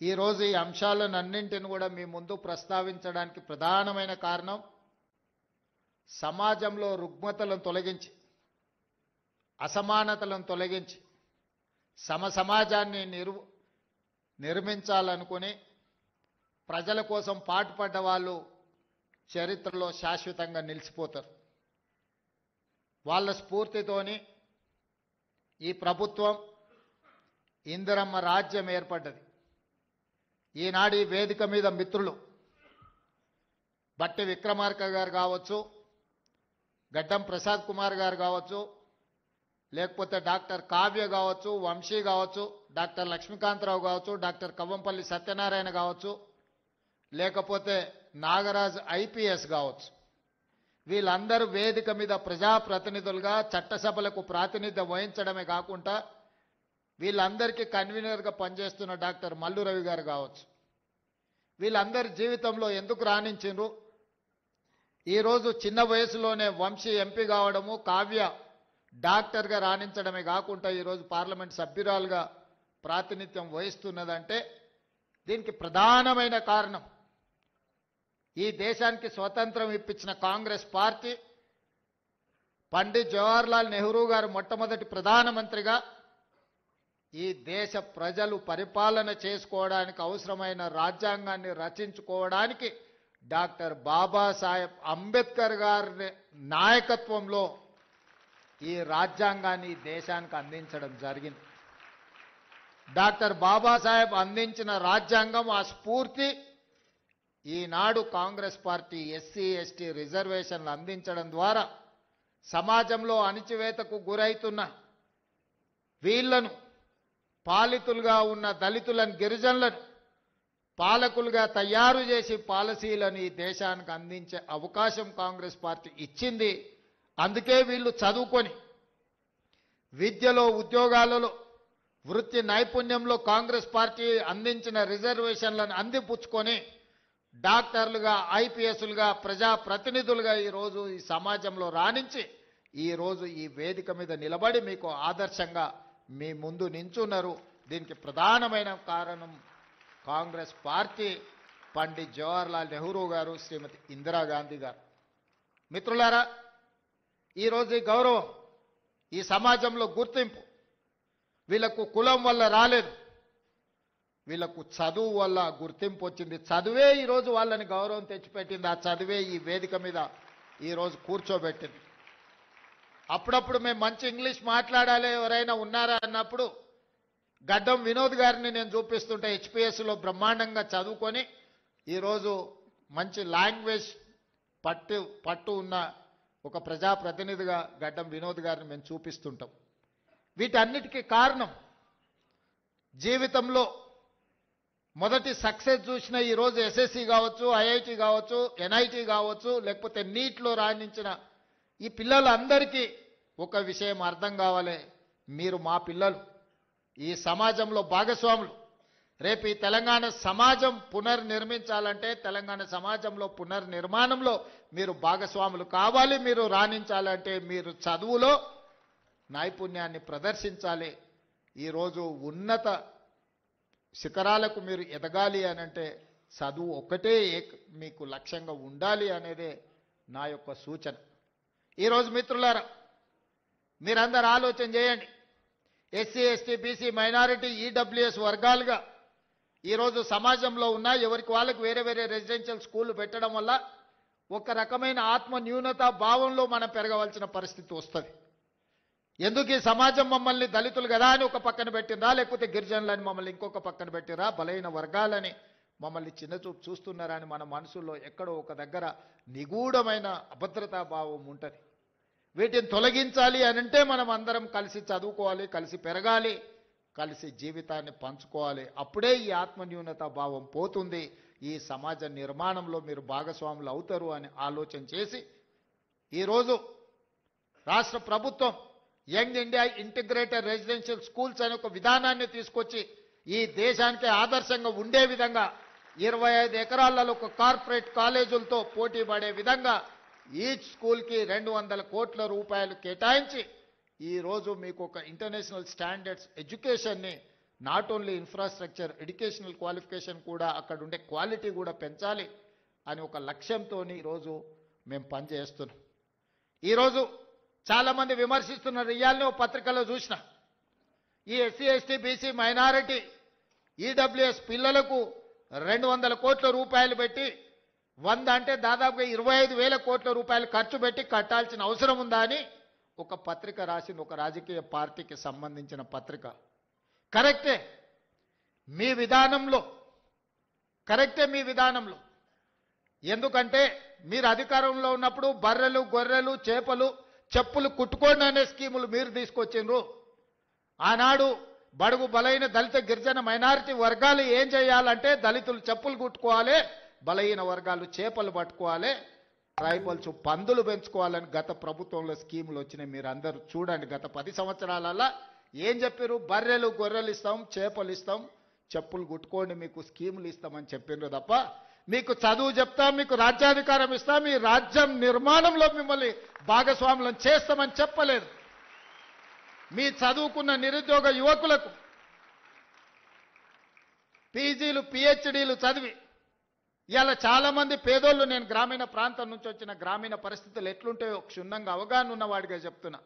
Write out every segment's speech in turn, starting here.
ఈరోజు ఈ అంశాలన్నింటిని కూడా మీ ముందు ప్రస్తావించడానికి ప్రధానమైన కారణం సమాజంలో రుగ్మతలను తొలగించి అసమానతలను తొలగించి సమాజాన్ని నిర్మించాలనుకుని ప్రజల కోసం పాటుపడ్డ వాళ్ళు చరిత్రలో శాశ్వతంగా నిలిచిపోతారు. వాళ్ళ స్ఫూర్తితోని ఈ ప్రభుత్వం ఇందిరమ్మ రాజ్యం ఏర్పడ్డది. ఈనాడు ఈ వేదిక మీద మిత్రులు బట్టి విక్రమార్క గారు కావచ్చు, గడ్డం ప్రసాద్ కుమార్ గారు కావచ్చు, లేకపోతే డాక్టర్ కావ్య కావచ్చు, వంశీ కావచ్చు, డాక్టర్ లక్ష్మీకాంతరావు కావచ్చు, డాక్టర్ కవ్వంపల్లి సత్యనారాయణ కావచ్చు, లేకపోతే నాగరాజ్ ఐపీఎస్ కావచ్చు, వీళ్ళందరూ వేదిక మీద ప్రజాప్రతినిధులుగా చట్టసభలకు ప్రాతినిధ్యం వహించడమే కాకుండా వీళ్ళందరికీ కన్వీనర్గా పనిచేస్తున్న డాక్టర్ మల్లు రవి గారు కావచ్చు, వీళ్ళందరి జీవితంలో ఎందుకు రాణించిండ్రు? ఈరోజు చిన్న వయసులోనే వంశీ ఎంపీ కావడము, కావ్య డాక్టర్గా రాణించడమే కాకుండా ఈరోజు పార్లమెంట్ సభ్యురాలుగా ప్రాతినిధ్యం వహిస్తున్నదంటే దీనికి ప్రధానమైన కారణం ఈ దేశానికి స్వతంత్రం ఇప్పించిన కాంగ్రెస్ పార్టీ, పండిత్ జవహర్లాల్ నెహ్రూ గారు మొట్టమొదటి ప్రధానమంత్రిగా ఈ దేశ ప్రజలు పరిపాలన చేసుకోవడానికి అవసరమైన రాజ్యాంగాన్ని రచించుకోవడానికి డాక్టర్ బాబాసాహెబ్ అంబేద్కర్ గారి నాయకత్వంలో ఈ రాజ్యాంగాన్ని దేశానికి అందించడం జరిగింది. డాక్టర్ బాబాసాహెబ్ అందించిన రాజ్యాంగం, ఆ స్ఫూర్తి ఈనాడు కాంగ్రెస్ పార్టీ ఎస్సీ ఎస్టీ రిజర్వేషన్లు అందించడం ద్వారా సమాజంలో అణిచివేతకు గురైతున్న వీళ్లను, పాలితులుగా ఉన్న దళితులను, గిరిజనులను పాలకులుగా తయారు చేసి పాలసీలను ఈ దేశానికి అందించే అవకాశం కాంగ్రెస్ పార్టీ ఇచ్చింది. అందుకే వీళ్ళు చదువుకొని విద్యలో, ఉద్యోగాలలో, వృత్తి నైపుణ్యంలో కాంగ్రెస్ పార్టీ అందించిన రిజర్వేషన్లను అందిపుచ్చుకొని డాక్టర్లుగా, ఐపీఎస్లుగా, ప్రజాప్రతినిధులుగా ఈరోజు ఈ సమాజంలో రాణించి ఈరోజు ఈ వేదిక మీద నిలబడి మీకు ఆదర్శంగా మీ ముందు నించున్నారు. దీనికి ప్రధానమైన కారణం కాంగ్రెస్ పార్టీ, పండిత్ జవహర్లాల్ నెహ్రూ గారు, శ్రీమతి ఇందిరాగాంధీ గారు. మిత్రులారా, ఈరోజు ఈ గౌరవం, ఈ సమాజంలో గుర్తింపు వీళ్ళకు కులం వల్ల రాలేదు, వీళ్ళకు చదువు వల్ల గుర్తింపు వచ్చింది. చదువే ఈరోజు వాళ్ళని గౌరవం తెచ్చిపెట్టింది. ఆ చదువే ఈ వేదిక మీద ఈరోజు కూర్చోబెట్టింది. అప్పుడప్పుడు మేము మంచి ఇంగ్లీష్ మాట్లాడాలి ఎవరైనా ఉన్నారా అన్నప్పుడు గడ్డం వినోద్ గారిని నేను చూపిస్తుంటే హెచ్పిఎస్లో బ్రహ్మాండంగా చదువుకొని ఈరోజు మంచి లాంగ్వేజ్ పట్టు ఉన్న ఒక ప్రజాప్రతినిధిగా గడ్డం వినోద్ గారిని మేము చూపిస్తుంటాం. వీటన్నిటికీ కారణం జీవితంలో మొదటి సక్సెస్ చూసిన ఈరోజు ఎస్ఎస్సి కావచ్చు, ఐఐటి కావచ్చు, ఎన్ఐటి కావచ్చు, లేకపోతే నీట్లో రాణించిన ఈ పిల్లలందరికీ ఒక విషయం అర్థం కావాలి, మీరు మా పిల్లలు, ఈ సమాజంలో భాగస్వాములు. రేపు ఈ తెలంగాణ సమాజం పునర్నిర్మించాలంటే, తెలంగాణ సమాజంలో పునర్నిర్మాణంలో మీరు భాగస్వాములు కావాలి. మీరు రాణించాలంటే మీరు చదువులో నైపుణ్యాన్ని ప్రదర్శించాలి. ఈరోజు ఉన్నత శిఖరాలకు మీరు ఎదగాలి అనంటే చదువు ఒక్కటే మీకు లక్ష్యంగా ఉండాలి అనేదే నా యొక్క సూచన. ఈరోజు మిత్రులారా, మీరందరూ ఆలోచన చేయండి. SC ST BC minority EWS వర్గాలుగా ఈరోజు సమాజంలో ఉన్న ఎవరికి వాళ్ళకి వేరే వేరే రెసిడెన్షియల్ స్కూళ్ళు పెట్టడం వల్ల ఒక రకమైన ఆత్మ న్యూనతా భావంలో మనం పెరగవలసిన పరిస్థితి వస్తుంది. ఎందుకు ఈ సమాజం మమ్మల్ని దళితులు కదా అని ఒక పక్కన పెట్టినరా, లేకపోతే గిరిజనులని మమ్మల్ని ఇంకొక పక్కన పెట్టిరా, బలైన వర్గాలని మమ్మల్ని చిన్నచూపు చూస్తున్నారా అని మన మనసులో ఎక్కడో ఒక దగ్గర నిగూఢమైన అభద్రతా భావం ఉంటుంది. వీటిని తొలగించాలి అనంటే మనం అందరం కలిసి చదువుకోవాలి, కలిసి పెరగాలి, కలిసి జీవితాన్ని పంచుకోవాలి. అప్పుడే ఈ ఆత్మన్యూనత భావం పోతుంది. ఈ సమాజ నిర్మాణంలో మీరు భాగస్వాములు అవుతారు అని ఆలోచన చేసి ఈరోజు రాష్ట్ర ప్రభుత్వం young India integrated residential schools అనే ఒక విధానాన్ని తీసుకొచ్చి ఈ దేశానికి ఆదర్శంగా ఉండే విధంగా 25 ఎకరాలలో ఒక కార్పొరేట్ కాలేజీలతో పోటీ పడే విధంగా ఈచ్ స్కూల్కి 200 కోట్ల రూపాయలు కేటాయించి ఈరోజు మీకు ఒక ఇంటర్నేషనల్ స్టాండర్డ్స్ ఎడ్యుకేషన్ని not only infrastructure, educational qualification కూడా, అక్కడ ఉండే క్వాలిటీ కూడా పెంచాలి అని ఒక లక్ష్యంతో ఈరోజు మేము పనిచేస్తున్నాం. ఈరోజు చాలామంది విమర్శిస్తున్నారు. ఇవాళనే ఒక పత్రికలో చూసిన, ఈ SC ST BC minority EWS పిల్లలకు 200 కోట్ల రూపాయలు పెట్టి 100 అంటే దాదాపుగా 25,000 కోట్ల రూపాయలు ఖర్చు పెట్టి కట్టాల్సిన అవసరం ఉందా అని ఒక పత్రిక రాసింది, ఒక రాజకీయ పార్టీకి సంబంధించిన పత్రిక. కరెక్టే మీ విధానంలో, కరెక్టే మీ విధానంలో. ఎందుకంటే మీరు అధికారంలో ఉన్నప్పుడు బర్రెలు గొర్రెలు చేపలు చెప్పులు కుట్టుకోండి అనే స్కీములు మీరు తీసుకొచ్చిండ్రు. ఆనాడు బడుగు బలైన దళిత గిరిజన మైనారిటీ వర్గాలు ఏం చేయాలంటే దళితులు చెప్పులు కుట్టుకోవాలి, బలహీన వర్గాలు చేపలు పట్టుకోవాలి, ట్రైబల్స్ పందులు పెంచుకోవాలని గత ప్రభుత్వంలో స్కీములు వచ్చినాయి. మీరు అందరూ చూడండి, గత 10 సంవత్సరాలలో ఏం చెప్పారు? బర్రెలు గొర్రెలు ఇస్తాం, చేపలు ఇస్తాం, చెప్పులు కుట్టుకోండి, మీకు స్కీములు ఇస్తామని చెప్పిండ్రు తప్ప మీకు చదువు చెప్తాం, మీకు రాజ్యాధికారం ఇస్తాం, మీ రాజ్యం నిర్మాణంలో మిమ్మల్ని భాగస్వాములను చేస్తామని చెప్పలేదు. మీ చదువుకున్న నిరుద్యోగ యువకులకు పీజీలు పిహెచ్డీలు చదివి ఇలా చాలామంది పేదోళ్ళు, నేను గ్రామీణ ప్రాంతం నుంచి వచ్చిన, గ్రామీణ పరిస్థితులు ఎట్లుంటాయో క్షుణ్ణంగా అవగాహన ఉన్నవాడిగా చెప్తున్నా.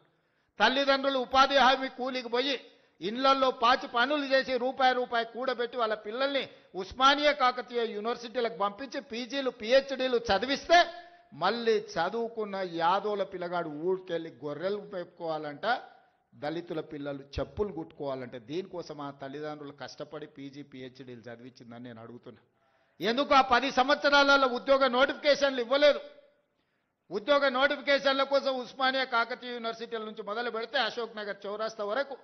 తల్లిదండ్రులు ఉపాధి హామీ కూలికి పోయి ఇళ్లల్లో పాచి పనులు చేసి రూపాయి కూడబెట్టి వాళ్ళ పిల్లల్ని ఉస్మానియా కాకతీయ యూనివర్సిటీలకు పంపించి పీజీలు పిహెచ్డీలు చదివిస్తే మళ్ళీ చదువుకున్న యాదోల పిల్లగాడు ఊరికెళ్ళి గొర్రెలు పెట్టుకోవాలంట, దళితుల పిల్లలు చెప్పులు కుట్టుకోవాలంటే దీనికోసం ఆ తల్లిదండ్రులు కష్టపడి పీజీ పిహెచ్డీలు చదివించిందని నేను అడుగుతున్నా. ఎందుకు ఆ 10 సంవత్సరాలలో ఉద్యోగ నోటిఫికేషన్లు ఇవ్వలేదు? ఉద్యోగ నోటిఫికేషన్ల కోసం ఉస్మానియా కాకతీయ యూనివర్సిటీల నుంచి మొదలు పెడితే అశోక్ నగర్ చౌరాస్తా వరకు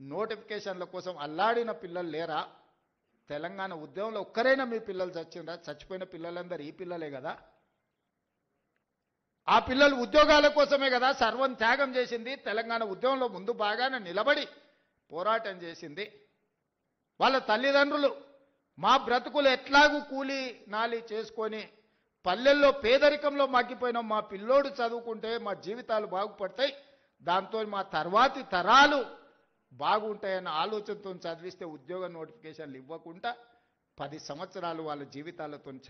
నోటిఫికేషన్ల కోసం అల్లాడిన పిల్లలు లేరా? తెలంగాణ ఉద్యమంలో ఒక్కరైనా మీ పిల్లలు చచ్చిండ్రా? చచ్చిపోయిన పిల్లలందరూ ఈ పిల్లలే కదా. ఆ పిల్లలు ఉద్యోగాల కోసమే కదా సర్వం త్యాగం చేసింది. తెలంగాణ ఉద్యమంలో ముందు బాగానే నిలబడి పోరాటం చేసింది. వాళ్ళ తల్లిదండ్రులు మా బ్రతుకులు ఎట్లాగూ కూలి నాలి చేసుకొని పల్లెల్లో పేదరికంలో మగ్గిపోయినాం, మా పిల్లోడు చదువుకుంటే మా జీవితాలు బాగుపడతాయి, దాంతో మా తర్వాతి తరాలు బాగుంటాయన్న ఆలోచనతో చదివిస్తే ఉద్యోగ నోటిఫికేషన్లు ఇవ్వకుండా 10 సంవత్సరాలు వాళ్ళ జీవితాలతో